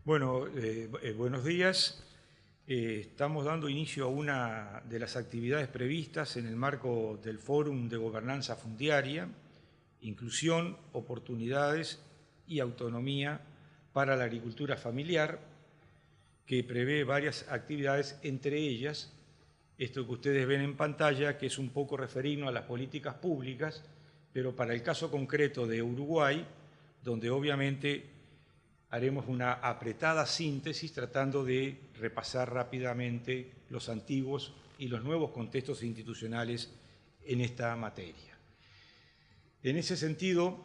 Buenos días. Estamos dando inicio a una de las actividades previstas en el marco del Fórum de Gobernanza Fundiaria, Inclusión, Oportunidades y Autonomía para la Agricultura Familiar, que prevé varias actividades, entre ellas esto que ustedes ven en pantalla, que es un poco referirnos a las políticas públicas, pero para el caso concreto de Uruguay, donde obviamente haremos una apretada síntesis tratando de repasar rápidamente los antiguos y los nuevos contextos institucionales en esta materia. En ese sentido,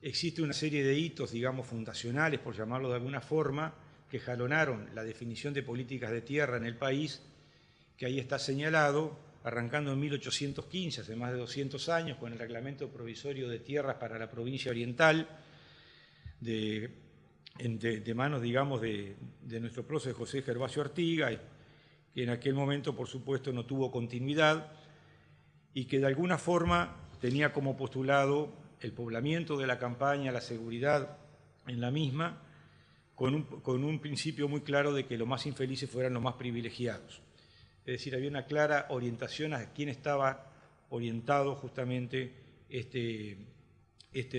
existe una serie de hitos, digamos, fundacionales, por llamarlo de alguna forma, que jalonaron la definición de políticas de tierra en el país, que ahí está señalado, arrancando en 1815, hace más de 200 años, con el Reglamento Provisorio de Tierras para la Provincia Oriental, de manos, digamos, de nuestro prócer José Gervasio Artiga, que en aquel momento, por supuesto, no tuvo continuidad y que de alguna forma tenía como postulado el poblamiento de la campaña, la seguridad en la misma, con un principio muy claro de que los más infelices fueran los más privilegiados. Es decir, había una clara orientación a quién estaba orientado justamente este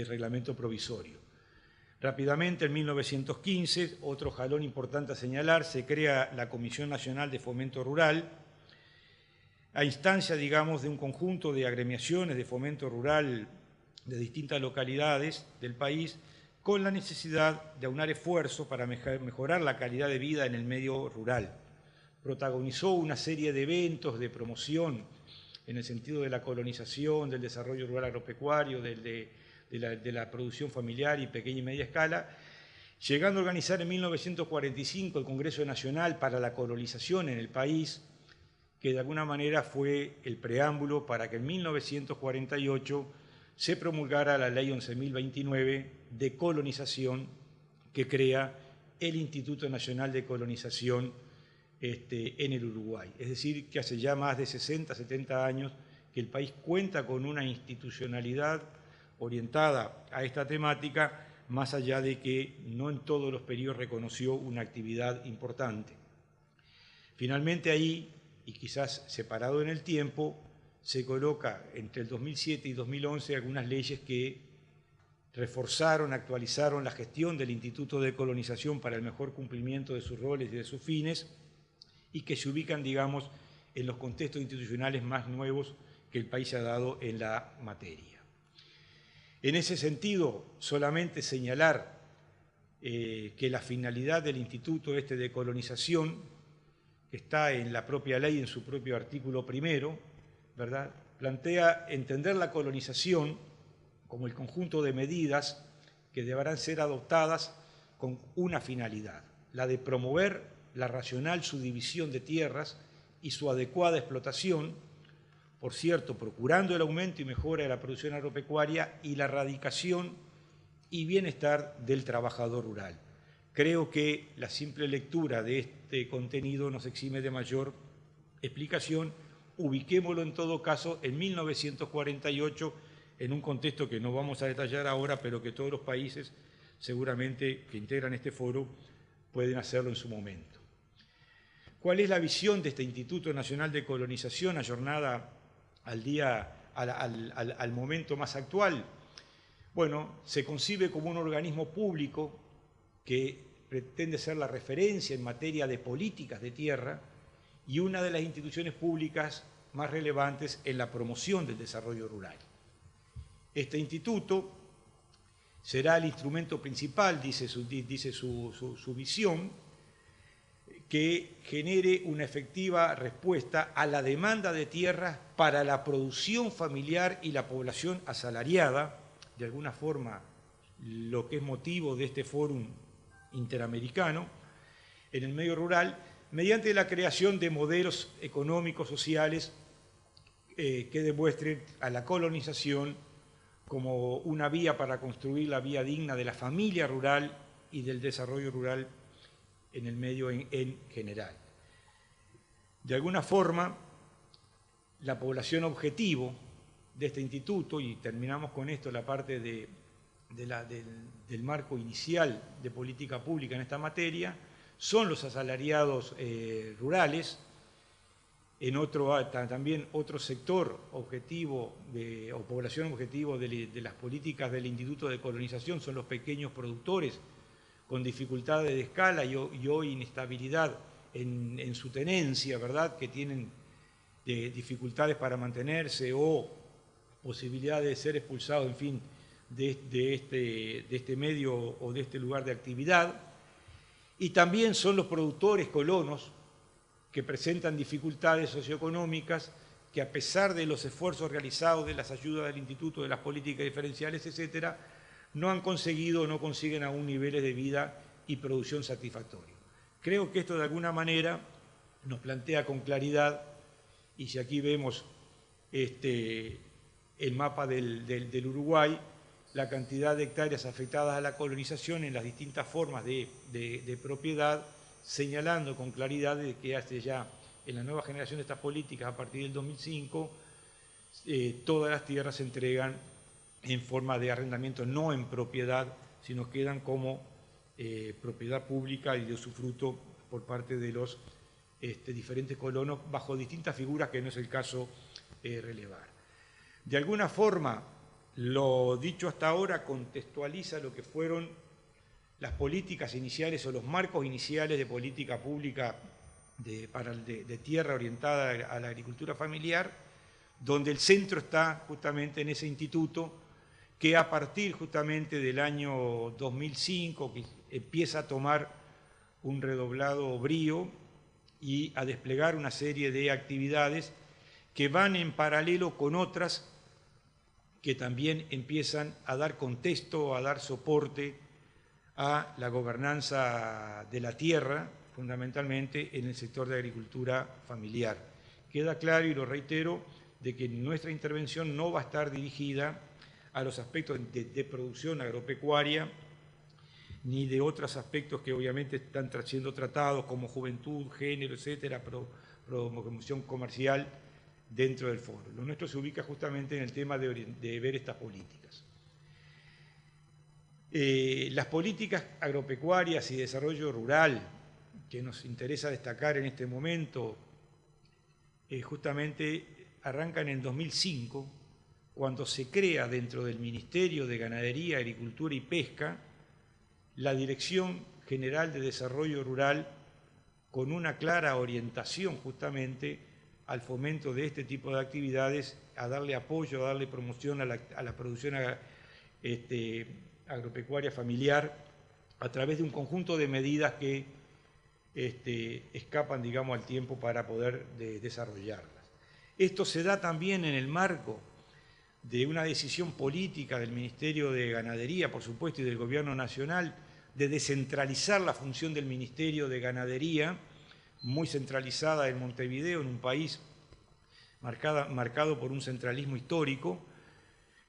reglamento provisorio. Rápidamente, en 1915, otro jalón importante a señalar, se crea la Comisión Nacional de Fomento Rural, a instancia, digamos, de un conjunto de agremiaciones de fomento rural de distintas localidades del país, con la necesidad de aunar esfuerzos para mejorar la calidad de vida en el medio rural. Protagonizó una serie de eventos de promoción en el sentido de la colonización, del desarrollo rural agropecuario, de la producción familiar y pequeña y media escala, llegando a organizar en 1945 el Congreso Nacional para la Colonización en el país, que de alguna manera fue el preámbulo para que en 1948 se promulgara la Ley 11.029 de colonización, que crea el Instituto Nacional de Colonización en el Uruguay. Es decir, que hace ya más de 60, 70 años que el país cuenta con una institucionalidad orientada a esta temática, más allá de que no en todos los periodos reconoció una actividad importante. Finalmente ahí, y quizás separado en el tiempo, se coloca entre el 2007 y 2011 algunas leyes que reforzaron, actualizaron la gestión del Instituto de Colonización para el mejor cumplimiento de sus roles y de sus fines, y que se ubican, digamos, en los contextos institucionales más nuevos que el país ha dado en la materia. En ese sentido, solamente señalar que la finalidad del Instituto de Colonización, que está en la propia ley, en su propio artículo primero, ¿verdad?, plantea entender la colonización como el conjunto de medidas que deberán ser adoptadas con una finalidad, la de promover la racional subdivisión de tierras y su adecuada explotación, por cierto, procurando el aumento y mejora de la producción agropecuaria y la erradicación y bienestar del trabajador rural. Creo que la simple lectura de este contenido nos exime de mayor explicación. Ubiquémoslo en todo caso en 1948, en un contexto que no vamos a detallar ahora, pero que todos los países seguramente que integran este foro pueden hacerlo en su momento. ¿Cuál es la visión de este Instituto Nacional de Colonización ayornada al momento más actual? Bueno, se concibe como un organismo público que pretende ser la referencia en materia de políticas de tierra y una de las instituciones públicas más relevantes en la promoción del desarrollo rural. Este instituto será el instrumento principal, dice su visión, que genere una efectiva respuesta a la demanda de tierras para la producción familiar y la población asalariada, de alguna forma lo que es motivo de este fórum interamericano, en el medio rural, mediante la creación de modelos económicos, sociales, que demuestren a la colonización como una vía para construir la vía digna de la familia rural y del desarrollo rural en el medio en general. De alguna forma, la población objetivo de este instituto, y terminamos con esto la parte de del marco inicial de política pública en esta materia, son los asalariados rurales. También otro sector objetivo o población objetivo de las políticas del Instituto de Colonización son los pequeños productores con dificultades de escala y hoy inestabilidad en su tenencia, ¿verdad?, que tienen dificultades para mantenerse o posibilidad de ser expulsados, en fin, de este medio o de este lugar de actividad. Y también son los productores colonos que presentan dificultades socioeconómicas que, a pesar de los esfuerzos realizados, de las ayudas del Instituto, de las políticas diferenciales, etcétera, no han conseguido o no consiguen aún niveles de vida y producción satisfactorios. Creo que esto de alguna manera nos plantea con claridad, y si aquí vemos el mapa del Uruguay, la cantidad de hectáreas afectadas a la colonización en las distintas formas de propiedad, señalando con claridad de que hace ya en la nueva generación de estas políticas, a partir del 2005, todas las tierras se entregan en forma de arrendamiento, no en propiedad, sino quedan como propiedad pública y de usufructo por parte de los diferentes colonos, bajo distintas figuras que no es el caso relevar. De alguna forma, lo dicho hasta ahora contextualiza lo que fueron las políticas iniciales o los marcos iniciales de política pública de tierra orientada a la agricultura familiar, donde el centro está justamente en ese instituto que, a partir justamente del año 2005, que empieza a tomar un redoblado brío y a desplegar una serie de actividades que van en paralelo con otras que también empiezan a dar contexto, a dar soporte a la gobernanza de la tierra, fundamentalmente en el sector de agricultura familiar. Queda claro, y lo reitero, de que nuestra intervención no va a estar dirigida a los aspectos de producción agropecuaria, ni de otros aspectos que obviamente están siendo tratados como juventud, género, etcétera, promoción comercial dentro del foro. Lo nuestro se ubica justamente en el tema de ver estas políticas. Las políticas agropecuarias y desarrollo rural que nos interesa destacar en este momento justamente arrancan en 2005, cuando se crea dentro del Ministerio de Ganadería, Agricultura y Pesca la Dirección General de Desarrollo Rural, con una clara orientación justamente al fomento de este tipo de actividades, a darle apoyo, a darle promoción a la producción agropecuaria familiar a través de un conjunto de medidas que escapan, digamos, al tiempo para poder desarrollarlas. Esto se da también en el marco de una decisión política del Ministerio de Ganadería, por supuesto, y del Gobierno Nacional, de descentralizar la función del Ministerio de Ganadería, muy centralizada en Montevideo, en un país marcado por un centralismo histórico,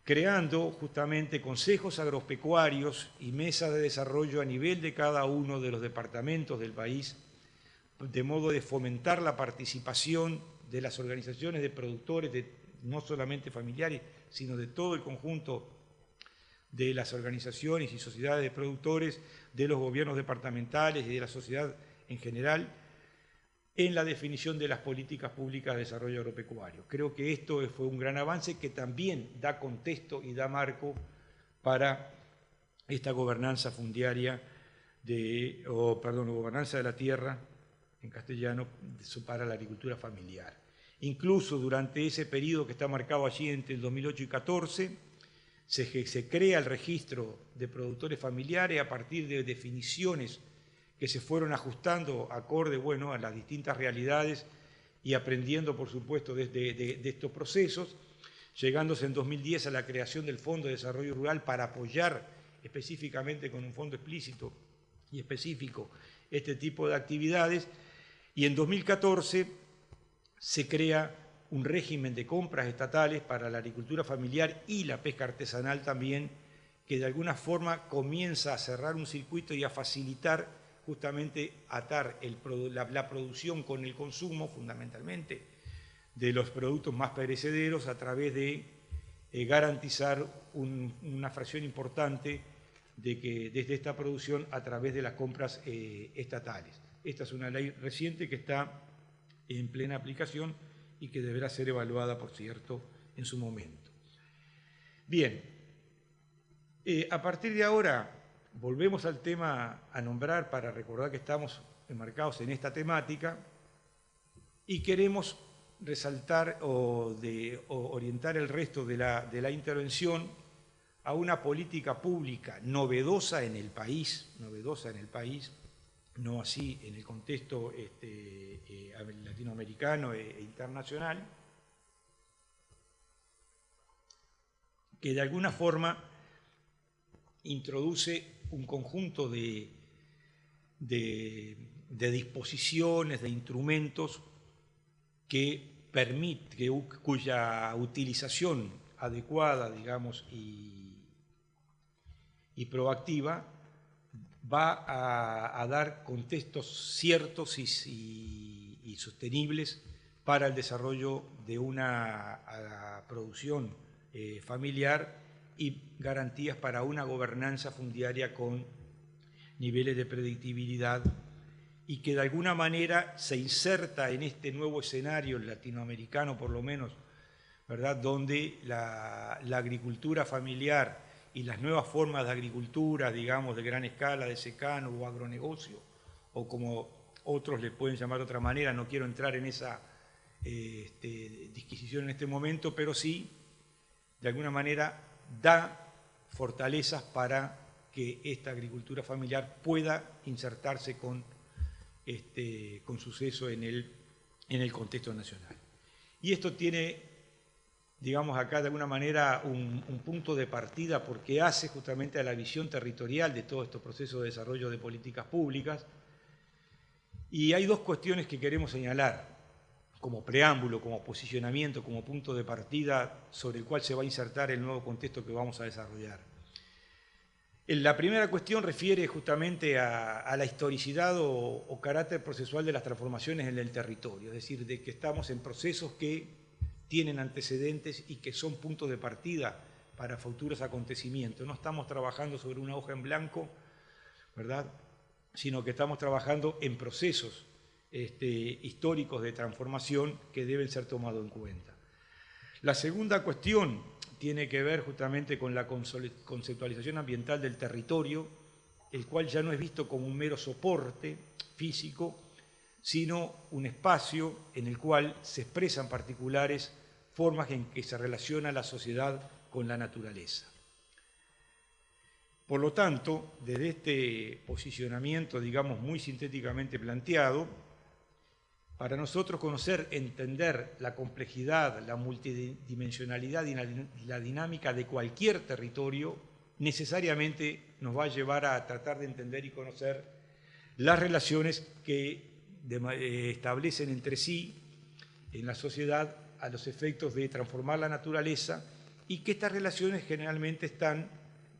creando justamente consejos agropecuarios y mesas de desarrollo a nivel de cada uno de los departamentos del país, de modo de fomentar la participación de las organizaciones de productores, no solamente familiares, sino de todo el conjunto de las organizaciones y sociedades de productores, de los gobiernos departamentales y de la sociedad en general, en la definición de las políticas públicas de desarrollo agropecuario. Creo que esto fue un gran avance que también da contexto y da marco para esta gobernanza fundiaria, gobernanza de la tierra, en castellano, para la agricultura familiar. Incluso durante ese periodo que está marcado allí entre el 2008 y 2014, se crea el registro de productores familiares a partir de definiciones que se fueron ajustando acorde, bueno, a las distintas realidades y aprendiendo, por supuesto, de estos procesos, llegándose en 2010 a la creación del Fondo de Desarrollo Rural para apoyar específicamente con un fondo explícito y específico este tipo de actividades, y en 2014 se crea un régimen de compras estatales para la agricultura familiar y la pesca artesanal también, que de alguna forma comienza a cerrar un circuito y a facilitar justamente atar la producción con el consumo, fundamentalmente, de los productos más perecederos a través de garantizar una fracción importante desde esta producción a través de las compras estatales. Esta es una ley reciente que está en plena aplicación y que deberá ser evaluada, por cierto, en su momento. Bien, a partir de ahora volvemos al tema a nombrar para recordar que estamos enmarcados en esta temática y queremos resaltar o orientar el resto de la intervención a una política pública novedosa en el país, no así en el contexto latinoamericano e internacional, que de alguna forma introduce un conjunto de disposiciones, de instrumentos cuya utilización adecuada, digamos, y proactiva va a dar contextos ciertos y sostenibles para el desarrollo de una producción familiar y garantías para una gobernanza fundiaria con niveles de predictibilidad y que de alguna manera se inserta en este nuevo escenario latinoamericano, por lo menos, ¿verdad?, donde la agricultura familiar y las nuevas formas de agricultura, digamos, de gran escala, de secano o agronegocio, o como otros le pueden llamar de otra manera, no quiero entrar en esa disquisición en este momento, pero sí, de alguna manera, da fortalezas para que esta agricultura familiar pueda insertarse con suceso en el contexto nacional. Y esto tiene, digamos, acá de alguna manera un punto de partida porque hace justamente a la visión territorial de todos estos procesos de desarrollo de políticas públicas. Y hay dos cuestiones que queremos señalar como preámbulo, como posicionamiento, como punto de partida sobre el cual se va a insertar el nuevo contexto que vamos a desarrollar. La primera cuestión refiere justamente a la historicidad o carácter procesual de las transformaciones en el territorio, es decir, de que estamos en procesos que tienen antecedentes y que son puntos de partida para futuros acontecimientos. No estamos trabajando sobre una hoja en blanco, ¿verdad?, sino que estamos trabajando en procesos históricos de transformación que deben ser tomados en cuenta. La segunda cuestión tiene que ver justamente con la conceptualización ambiental del territorio, el cual ya no es visto como un mero soporte físico, sino un espacio en el cual se expresan particulares formas en que se relaciona la sociedad con la naturaleza. Por lo tanto, desde este posicionamiento, digamos, muy sintéticamente planteado, para nosotros conocer, entender la complejidad, la multidimensionalidad y la dinámica de cualquier territorio, necesariamente nos va a llevar a tratar de entender y conocer las relaciones que establecen entre sí en la sociedad a los efectos de transformar la naturaleza y que estas relaciones generalmente están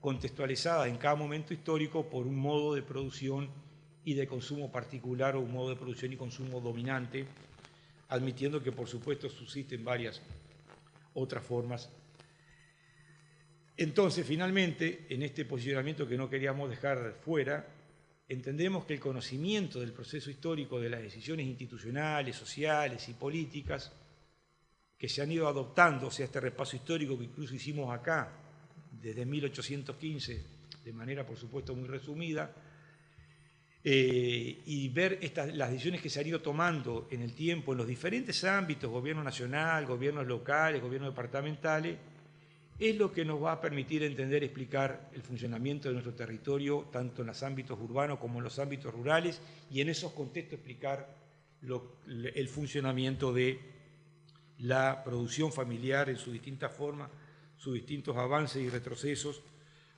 contextualizadas en cada momento histórico por un modo de producción y de consumo particular o un modo de producción y consumo dominante, admitiendo que por supuesto subsisten varias otras formas. Entonces, finalmente, en este posicionamiento que no queríamos dejar fuera, entendemos que el conocimiento del proceso histórico de las decisiones institucionales, sociales y políticas que se han ido adoptando, o sea, este repaso histórico que incluso hicimos acá, desde 1815, de manera por supuesto muy resumida, y ver las decisiones que se han ido tomando en el tiempo en los diferentes ámbitos, gobierno nacional, gobiernos locales, gobiernos departamentales, es lo que nos va a permitir entender y explicar el funcionamiento de nuestro territorio, tanto en los ámbitos urbanos como en los ámbitos rurales, y en esos contextos explicar el funcionamiento de la producción familiar en sus distintas formas, sus distintos avances y retrocesos,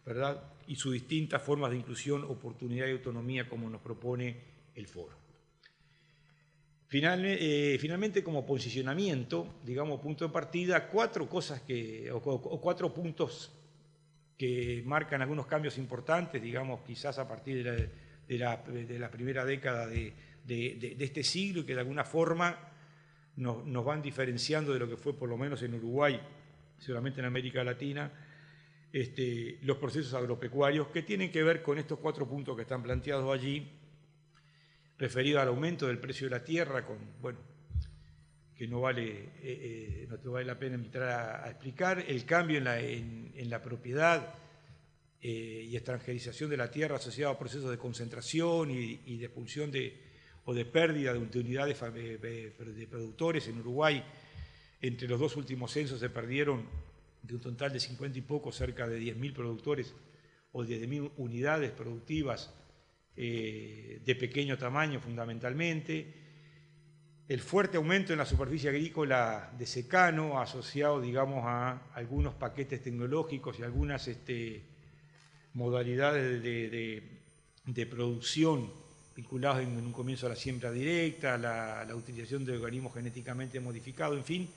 ¿verdad?, y sus distintas formas de inclusión, oportunidad y autonomía como nos propone el foro. Finalmente, como posicionamiento, digamos, punto de partida, cuatro puntos que marcan algunos cambios importantes, digamos, quizás a partir de la primera década de este siglo y que de alguna forma nos van diferenciando de lo que fue por lo menos en Uruguay seguramente en América Latina, los procesos agropecuarios que tienen que ver con estos 4 puntos que están planteados allí, referidos al aumento del precio de la tierra, que no vale la pena entrar a explicar, el cambio en la propiedad y extranjerización de la tierra asociado a procesos de concentración y de expulsión o de pérdida de unidades de productores. En Uruguay, entre los 2 últimos censos se perdieron de un total de 50 y poco, cerca de 10.000 productores o 10.000 unidades productivas de pequeño tamaño fundamentalmente. El fuerte aumento en la superficie agrícola de secano, asociado, digamos, a algunos paquetes tecnológicos y algunas modalidades de producción vinculados en un comienzo a la siembra directa, la utilización de organismos genéticamente modificados, en fin.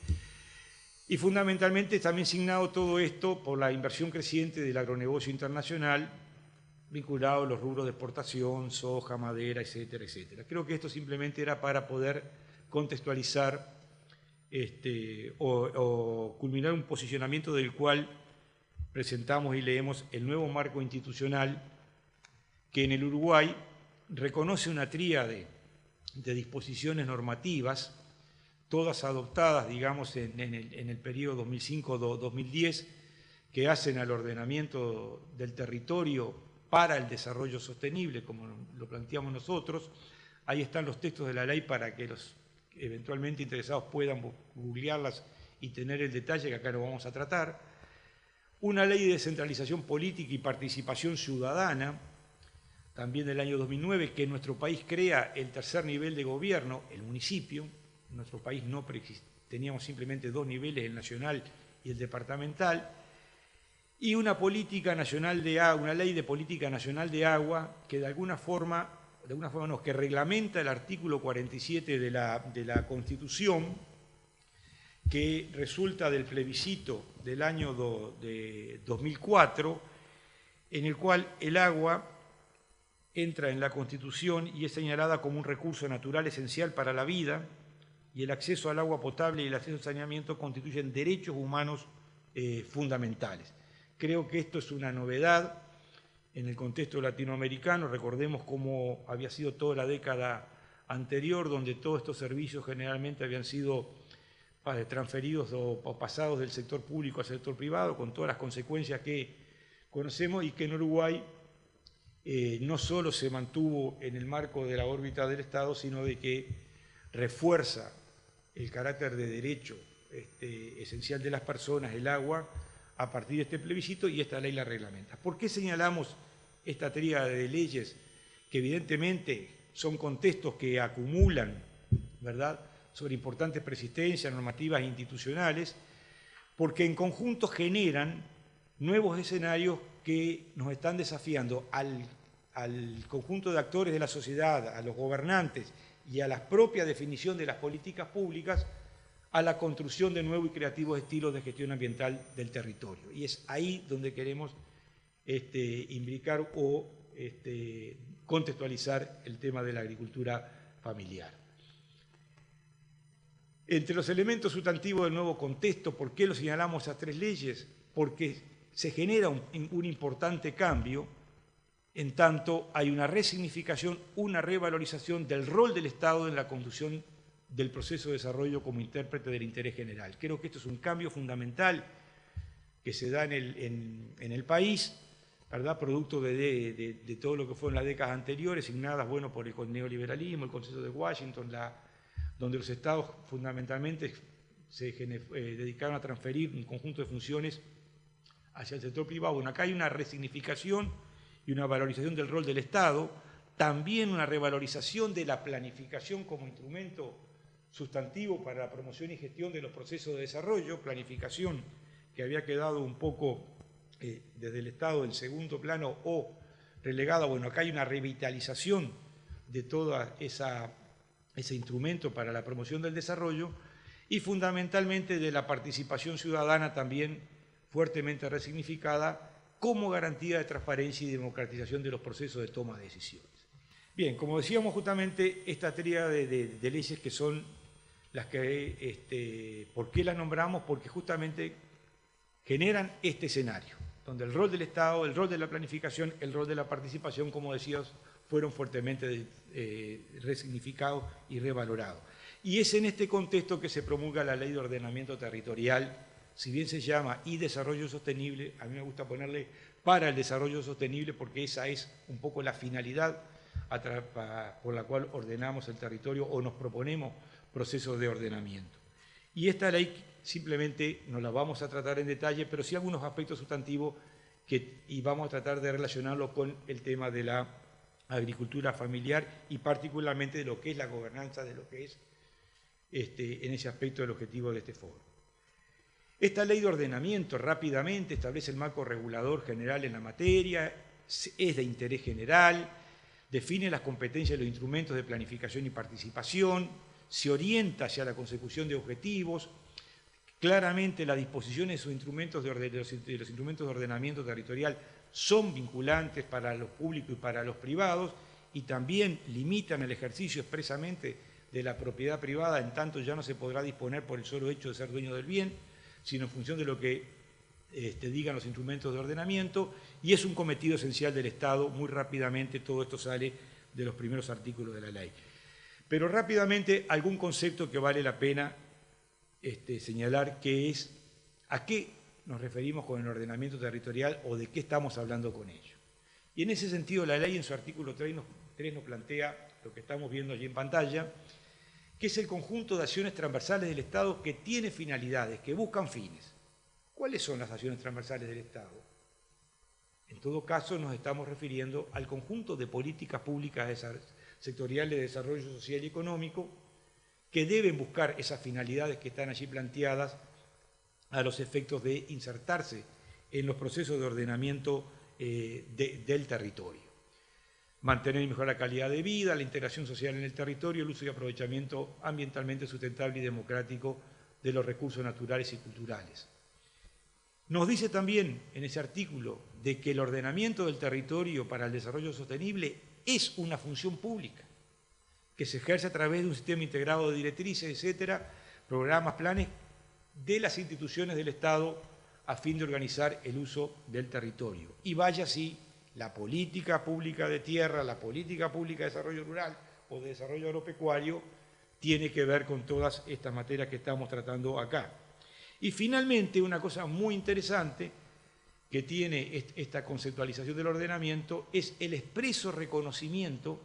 Y fundamentalmente también signado todo esto por la inversión creciente del agronegocio internacional, vinculado a los rubros de exportación, soja, madera, etcétera, etcétera. Creo que esto simplemente era para poder contextualizar o culminar un posicionamiento del cual presentamos y leemos el nuevo marco institucional que en el Uruguay reconoce una tríade de disposiciones normativas, todas adoptadas, digamos, en el periodo 2005-2010, que hacen al ordenamiento del territorio para el desarrollo sostenible, como lo planteamos nosotros. Ahí están los textos de la ley para que los eventualmente interesados puedan googlearlas y tener el detalle que acá no vamos a tratar. Una ley de descentralización política y participación ciudadana, también del año 2009, que en nuestro país crea el tercer nivel de gobierno, el municipio. En nuestro país no teníamos simplemente 2 niveles, el nacional y el departamental. Y una política nacional de agua, una ley de política nacional de agua que de alguna forma no, que reglamenta el artículo 47 de la Constitución, que resulta del plebiscito del año de 2004, en el cual el agua entra en la Constitución y es señalada como un recurso natural esencial para la vida, y el acceso al agua potable y el acceso al saneamiento constituyen derechos humanos fundamentales. Creo que esto es una novedad en el contexto latinoamericano. Recordemos cómo había sido toda la década anterior, donde todos estos servicios generalmente habían sido transferidos o pasados del sector público al sector privado, con todas las consecuencias que conocemos, y que en Uruguay no solo se mantuvo en el marco de la órbita del Estado, sino de que refuerza el carácter de derecho esencial de las personas, el agua, a partir de este plebiscito, y esta ley la reglamenta. ¿Por qué señalamos esta tríade de leyes que evidentemente son contextos que acumulan, ¿verdad?, sobre importantes persistencias normativas e institucionales? Porque en conjunto generan nuevos escenarios que nos están desafiando al conjunto de actores de la sociedad, a los gobernantes y a la propia definición de las políticas públicas, a la construcción de nuevos y creativos estilos de gestión ambiental del territorio. Y es ahí donde queremos imbricar o contextualizar el tema de la agricultura familiar. Entre los elementos sustantivos del nuevo contexto, ¿por qué lo señalamos esas 3 leyes? Porque se genera un importante cambio, en tanto hay una resignificación, una revalorización del rol del Estado en la conducción del proceso de desarrollo como intérprete del interés general. Creo que esto es un cambio fundamental que se da en el país, ¿verdad?, producto de todo lo que fue en las décadas anteriores, signadas, bueno, por el neoliberalismo, el Consenso de Washington, donde los estados fundamentalmente se dedicaron a transferir un conjunto de funciones hacia el sector privado. Bueno, acá hay una resignificación y una valorización del rol del Estado, también una revalorización de la planificación como instrumento sustantivo para la promoción y gestión de los procesos de desarrollo, planificación que había quedado un poco desde el Estado en segundo plano o relegada. Bueno, acá hay una revitalización de todo ese instrumento para la promoción del desarrollo, y fundamentalmente de la participación ciudadana, también fuertemente resignificada como garantía de transparencia y democratización de los procesos de toma de decisiones. Bien, como decíamos, justamente esta tríade de leyes que son las que, ¿por qué las nombramos? Porque justamente generan este escenario, donde el rol del Estado, el rol de la planificación, el rol de la participación, como decías, fueron fuertemente resignificados y revalorados. Y es en este contexto que se promulga la Ley de Ordenamiento Territorial, si bien se llama y desarrollo sostenible, a mí me gusta ponerle para el desarrollo sostenible porque esa es un poco la finalidad por la cual ordenamos el territorio o nos proponemos procesos de ordenamiento. Y esta ley simplemente no la vamos a tratar en detalle, pero sí algunos aspectos sustantivos y vamos a tratar de relacionarlo con el tema de la agricultura familiar y particularmente de lo que es la gobernanza, de lo que es en ese aspecto el objetivo de este foro. Esta ley de ordenamiento rápidamente establece el marco regulador general en la materia, es de interés general, define las competencias y los instrumentos de planificación y participación, se orienta hacia la consecución de objetivos, claramente las disposiciones de sus instrumentos de los instrumentos de ordenamiento territorial son vinculantes para los públicos y para los privados y también limitan el ejercicio expresamente de la propiedad privada, en tanto ya no se podrá disponer por el solo hecho de ser dueño del bien, sino en función de lo que digan los instrumentos de ordenamiento, y es un cometido esencial del Estado. Muy rápidamente todo esto sale de los primeros artículos de la ley. Pero rápidamente algún concepto que vale la pena señalar, que es a qué nos referimos con el ordenamiento territorial o de qué estamos hablando con ello. Y en ese sentido la ley en su artículo 3 nos plantea lo que estamos viendo allí en pantalla, que es el conjunto de acciones transversales del Estado que tiene finalidades, que buscan fines. ¿Cuáles son las acciones transversales del Estado? En todo caso, nos estamos refiriendo al conjunto de políticas públicas sectoriales de desarrollo social y económico que deben buscar esas finalidades que están allí planteadas a los efectos de insertarse en los procesos de ordenamiento del territorio. Mantener y mejorar la calidad de vida, la integración social en el territorio, el uso y aprovechamiento ambientalmente sustentable y democrático de los recursos naturales y culturales. Nos dice también en ese artículo de que el ordenamiento del territorio para el desarrollo sostenible es una función pública, que se ejerce a través de un sistema integrado de directrices, etcétera, programas, planes de las instituciones del Estado a fin de organizar el uso del territorio. Y vaya así la política pública de tierra, la política pública de desarrollo rural o de desarrollo agropecuario tiene que ver con todas estas materias que estamos tratando acá. Y finalmente, una cosa muy interesante que tiene esta conceptualización del ordenamiento es el expreso reconocimiento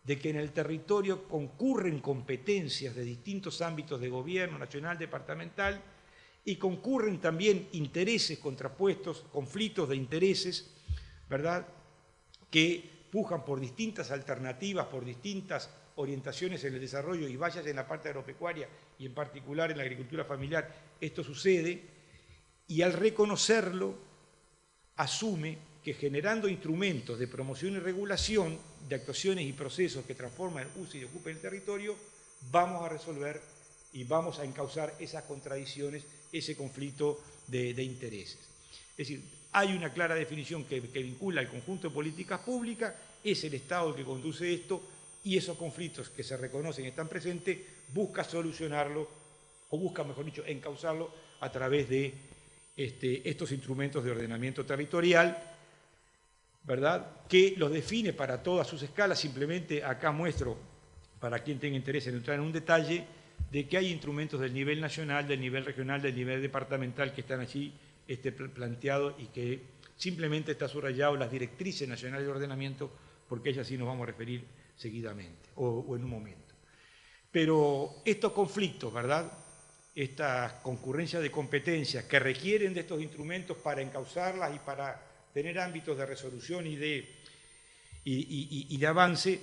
de que en el territorio concurren competencias de distintos ámbitos de gobierno, nacional, departamental, y concurren también intereses contrapuestos, conflictos de intereses, ¿verdad?, que pujan por distintas alternativas, por distintas orientaciones en el desarrollo, y vayas en la parte agropecuaria y en particular en la agricultura familiar, esto sucede, y al reconocerlo asume que generando instrumentos de promoción y regulación de actuaciones y procesos que transforman, usen y ocupen el territorio, vamos a resolver y vamos a encauzar esas contradicciones, ese conflicto de intereses. Es decir, hay una clara definición que vincula el conjunto de políticas públicas, es el Estado el que conduce esto, y esos conflictos que se reconocen y están presentes, busca solucionarlo, o busca, mejor dicho, encauzarlo a través de estos instrumentos de ordenamiento territorial, ¿verdad?, que los define para todas sus escalas. Simplemente acá muestro, para quien tenga interés en entrar en un detalle, de que hay instrumentos del nivel nacional, del nivel regional, del nivel departamental que están allí planteados y que simplemente está subrayado las directrices nacionales de ordenamiento, porque a ellas sí nos vamos a referir seguidamente o en un momento. Pero estos conflictos, ¿verdad?, estas concurrencias de competencias que requieren de estos instrumentos para encauzarlas y para tener ámbitos de resolución y de avance,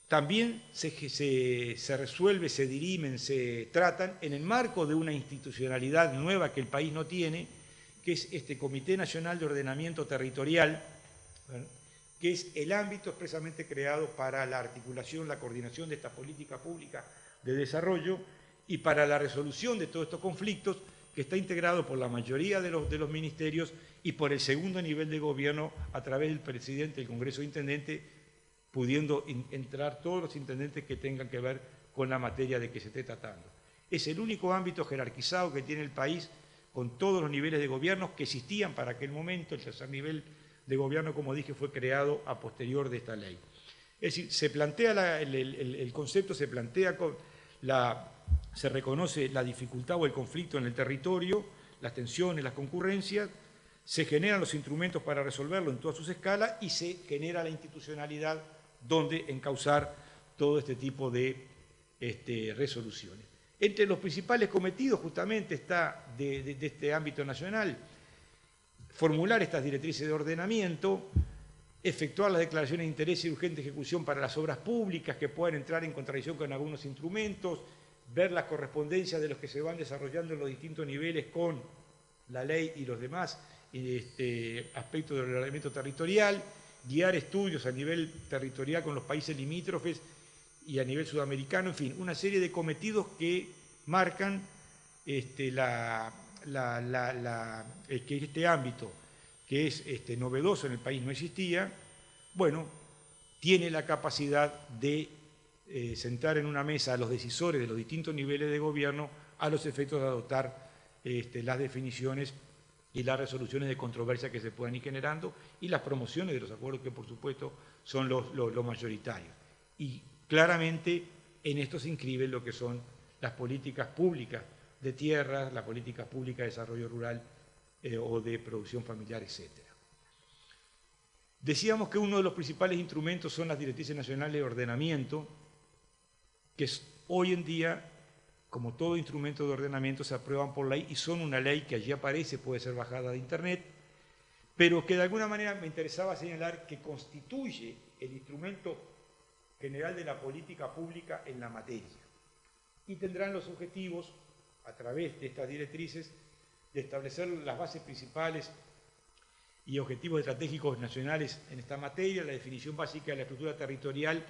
también se resuelve, se dirimen, se tratan en el marco de una institucionalidad nueva que el país no tiene, que es este Comité Nacional de Ordenamiento Territorial, ¿verdad?, que es el ámbito expresamente creado para la articulación, la coordinación de esta política pública de desarrollo y para la resolución de todos estos conflictos, que está integrado por la mayoría de los ministerios y por el segundo nivel de gobierno a través del presidente del Congreso de Intendentes, pudiendo entrar todos los intendentes que tengan que ver con la materia de que se esté tratando. Es el único ámbito jerarquizado que tiene el país con todos los niveles de gobierno que existían para aquel momento. El tercer nivel de gobierno, como dije, fue creado a posterior de esta ley. Es decir, se plantea el concepto, se reconoce la dificultad o el conflicto en el territorio, las tensiones, las concurrencias, se generan los instrumentos para resolverlo en todas sus escalas y se genera la institucionalidad donde encauzar todo este tipo de resoluciones. Entre los principales cometidos justamente está de este ámbito nacional formular estas directrices de ordenamiento, efectuar las declaraciones de interés y urgente ejecución para las obras públicas que puedan entrar en contradicción con algunos instrumentos, ver las correspondencias de los que se van desarrollando en los distintos niveles con la ley y los demás aspectos del ordenamiento territorial, guiar estudios a nivel territorial con los países limítrofes y a nivel sudamericano, en fin, una serie de cometidos que marcan que este ámbito, que es novedoso en el país, no existía, bueno, tiene la capacidad de sentar en una mesa a los decisores de los distintos niveles de gobierno a los efectos de adoptar las definiciones y las resoluciones de controversia que se puedan ir generando y las promociones de los acuerdos que, por supuesto, son los mayoritarios. Y claramente en esto se inscriben lo que son las políticas públicas de tierras, las políticas públicas de desarrollo rural o de producción familiar, etc. Decíamos que uno de los principales instrumentos son las directrices nacionales de ordenamiento, que hoy en día, como todo instrumento de ordenamiento, se aprueban por ley y son una ley que allí aparece, puede ser bajada de internet, pero que de alguna manera me interesaba señalar que constituye el instrumento general de la política pública en la materia. Y tendrán los objetivos, a través de estas directrices, de establecer las bases principales y objetivos estratégicos nacionales en esta materia, la definición básica de la estructura territorial,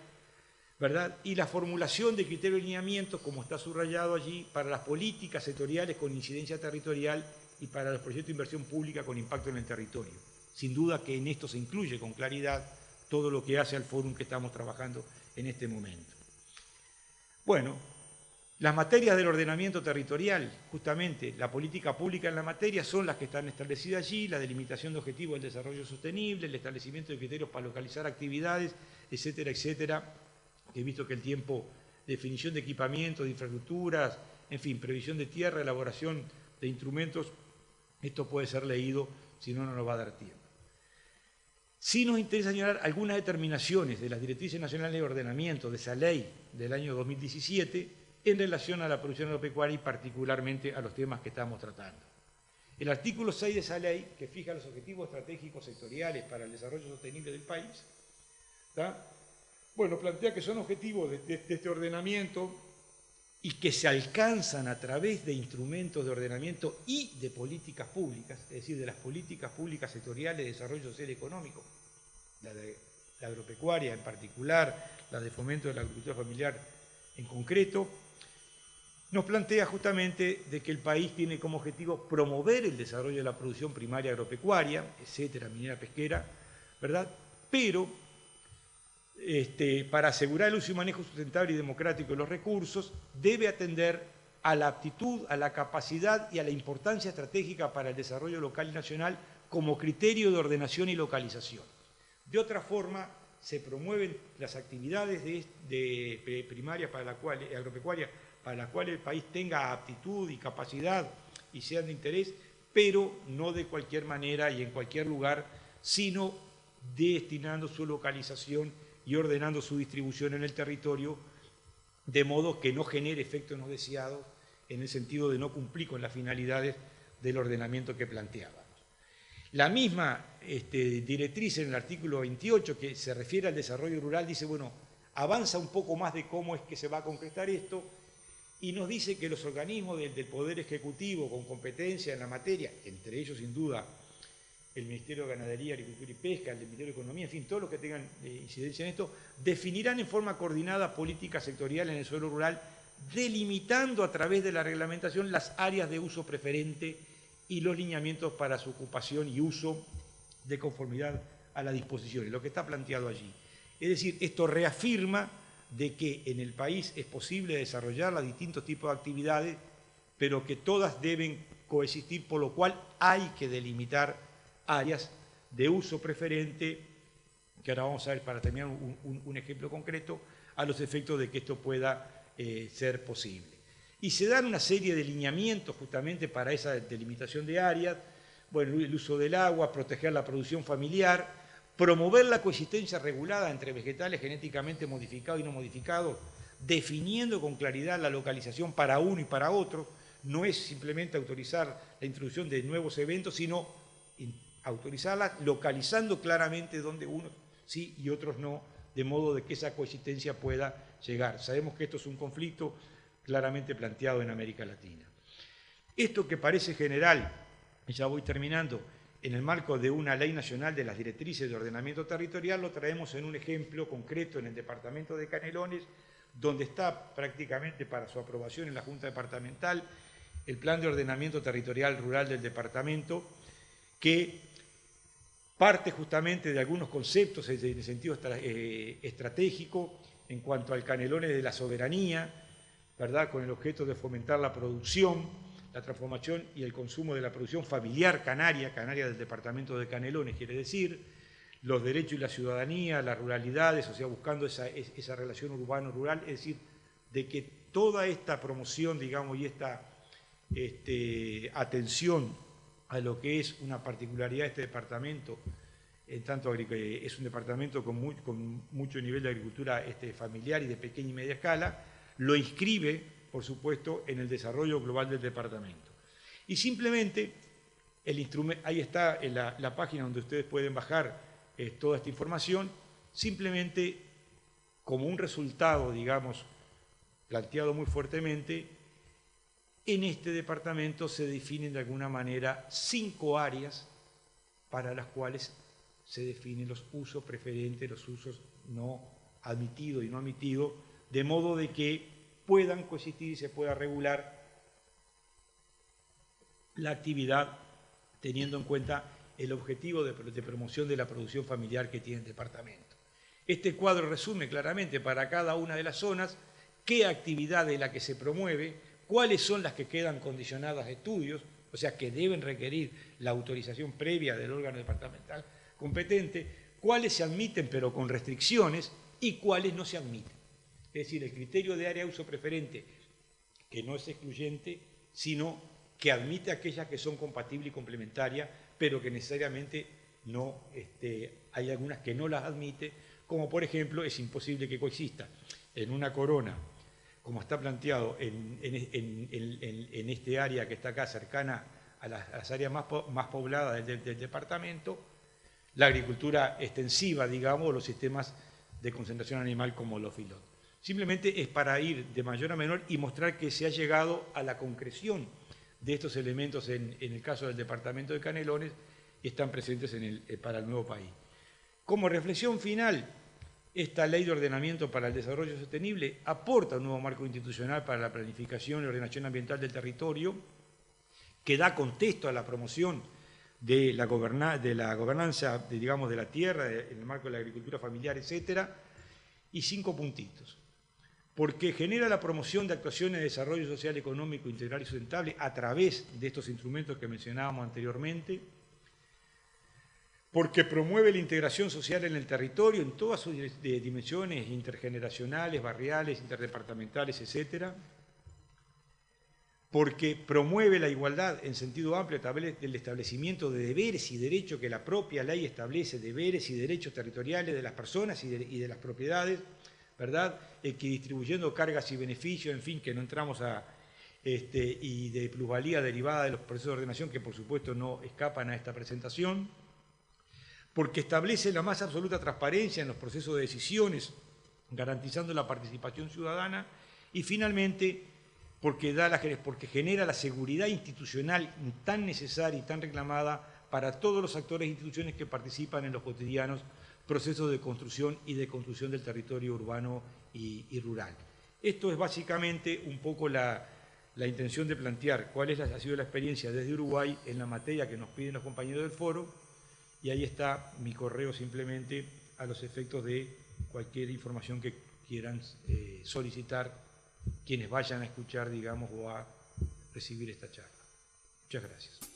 ¿verdad? Y la formulación de criterios de lineamientos, como está subrayado allí, para las políticas sectoriales con incidencia territorial y para los proyectos de inversión pública con impacto en el territorio. Sin duda que en esto se incluye con claridad todo lo que hace al fórum que estamos trabajando en este momento. Bueno, las materias del ordenamiento territorial, justamente la política pública en la materia, son las que están establecidas allí, la delimitación de objetivos del desarrollo sostenible, el establecimiento de criterios para localizar actividades, etcétera, etcétera. He visto que el tiempo, definición de equipamiento, de infraestructuras, en fin, previsión de tierra, elaboración de instrumentos, esto puede ser leído, si no, no nos va a dar tiempo. Sí nos interesa señalar algunas determinaciones de las directrices nacionales de ordenamiento de esa ley del año 2017 en relación a la producción agropecuaria y particularmente a los temas que estamos tratando. El artículo 6 de esa ley, que fija los objetivos estratégicos sectoriales para el desarrollo sostenible del país, ¿tá? Bueno, plantea que son objetivos de este ordenamiento y que se alcanzan a través de instrumentos de ordenamiento y de políticas públicas, es decir, de las políticas públicas sectoriales de desarrollo social y económico, la de la agropecuaria en particular, la de fomento de la agricultura familiar en concreto, nos plantea justamente de que el país tiene como objetivo promover el desarrollo de la producción primaria agropecuaria, etcétera, minera, pesquera, ¿verdad? Pero para asegurar el uso y manejo sustentable y democrático de los recursos, debe atender a la aptitud, a la capacidad y a la importancia estratégica para el desarrollo local y nacional como criterio de ordenación y localización. De otra forma, se promueven las actividades de primaria para la cual, agropecuaria para la cual el país tenga aptitud y capacidad y sean de interés, pero no de cualquier manera y en cualquier lugar, sino destinando su localización y ordenando su distribución en el territorio, de modo que no genere efectos no deseados en el sentido de no cumplir con las finalidades del ordenamiento que planteábamos. La misma directriz en el artículo 28, que se refiere al desarrollo rural, dice, bueno, avanza un poco más de cómo es que se va a concretar esto y nos dice que los organismos del Poder Ejecutivo con competencia en la materia, entre ellos sin duda el Ministerio de Ganadería, Agricultura y Pesca, el Ministerio de Economía, en fin, todos los que tengan incidencia en esto, definirán en forma coordinada políticas sectoriales en el suelo rural, delimitando a través de la reglamentación las áreas de uso preferente y los lineamientos para su ocupación y uso de conformidad a las disposiciones, lo que está planteado allí. Es decir, esto reafirma de que en el país es posible desarrollar los distintos tipos de actividades, pero que todas deben coexistir, por lo cual hay que delimitar áreas de uso preferente, que ahora vamos a ver para terminar un ejemplo concreto, a los efectos de que esto pueda ser posible. Y se dan una serie de lineamientos justamente para esa delimitación de áreas, bueno, el uso del agua, proteger la producción familiar, promover la coexistencia regulada entre vegetales genéticamente modificados y no modificados, definiendo con claridad la localización para uno y para otro. No es simplemente autorizar la introducción de nuevos eventos, sino autorizarla localizando claramente donde unos sí y otros no, de modo de que esa coexistencia pueda llegar. Sabemos que esto es un conflicto claramente planteado en América Latina. Esto que parece general, y ya voy terminando, en el marco de una ley nacional de las directrices de ordenamiento territorial, lo traemos en un ejemplo concreto en el departamento de Canelones, donde está prácticamente para su aprobación en la Junta Departamental el Plan de Ordenamiento Territorial Rural del departamento, que parte justamente de algunos conceptos en el sentido estratégico en cuanto al Canelones de la soberanía, ¿verdad?, con el objeto de fomentar la producción, la transformación y el consumo de la producción familiar canaria del departamento de Canelones, quiere decir, los derechos y la ciudadanía, las ruralidades, o sea, buscando esa relación urbano-rural, es decir, de que toda esta promoción, digamos, y esta atención a lo que es una particularidad de este departamento, en tanto es un departamento con mucho nivel de agricultura familiar y de pequeña y media escala, lo inscribe, por supuesto, en el desarrollo global del departamento. Y simplemente, ahí está en la página donde ustedes pueden bajar toda esta información, simplemente como un resultado, digamos, planteado muy fuertemente, en este departamento se definen de alguna manera 5 áreas para las cuales se definen los usos preferentes, los usos no admitidos y no admitidos, de modo de que puedan coexistir y se pueda regular la actividad teniendo en cuenta el objetivo de promoción de la producción familiar que tiene el departamento. Este cuadro resume claramente para cada una de las zonas qué actividad es la que se promueve, cuáles son las que quedan condicionadas a estudios, o sea, que deben requerir la autorización previa del órgano departamental competente, cuáles se admiten pero con restricciones y cuáles no se admiten. Es decir, el criterio de área de uso preferente, que no es excluyente, sino que admite aquellas que son compatibles y complementarias, pero que necesariamente no, hay algunas que no las admite, como por ejemplo es imposible que coexista en una corona, como está planteado en este área que está acá cercana a las áreas más pobladas del departamento, la agricultura extensiva, digamos, los sistemas de concentración animal como los filotes. Simplemente es para ir de mayor a menor y mostrar que se ha llegado a la concreción de estos elementos en el caso del departamento de Canelones y están presentes para el nuevo país. Como reflexión final, esta Ley de Ordenamiento para el Desarrollo Sostenible aporta un nuevo marco institucional para la planificación y ordenación ambiental del territorio que da contexto a la promoción de la gobernanza, digamos, de la tierra, en el marco de la agricultura familiar, etcétera, y 5 puntitos. Porque genera la promoción de actuaciones de desarrollo social, económico, integral y sustentable a través de estos instrumentos que mencionábamos anteriormente, porque promueve la integración social en el territorio en todas sus dimensiones intergeneracionales, barriales, interdepartamentales, etcétera, porque promueve la igualdad en sentido amplio a través del establecimiento de deberes y derechos que la propia ley establece, deberes y derechos territoriales de las personas y de las propiedades, ¿verdad? Que distribuyendo cargas y beneficios, en fin, que no entramos y de plusvalía derivada de los procesos de ordenación que por supuesto no escapan a esta presentación, porque establece la más absoluta transparencia en los procesos de decisiones, garantizando la participación ciudadana, y finalmente porque genera la seguridad institucional tan necesaria y tan reclamada para todos los actores e instituciones que participan en los cotidianos procesos de construcción y de construcción del territorio urbano y rural. Esto es básicamente un poco la intención de plantear cuál ha sido la experiencia desde Uruguay en la materia que nos piden los compañeros del foro, y ahí está mi correo simplemente a los efectos de cualquier información que quieran solicitar quienes vayan a escuchar, digamos, o a recibir esta charla. Muchas gracias.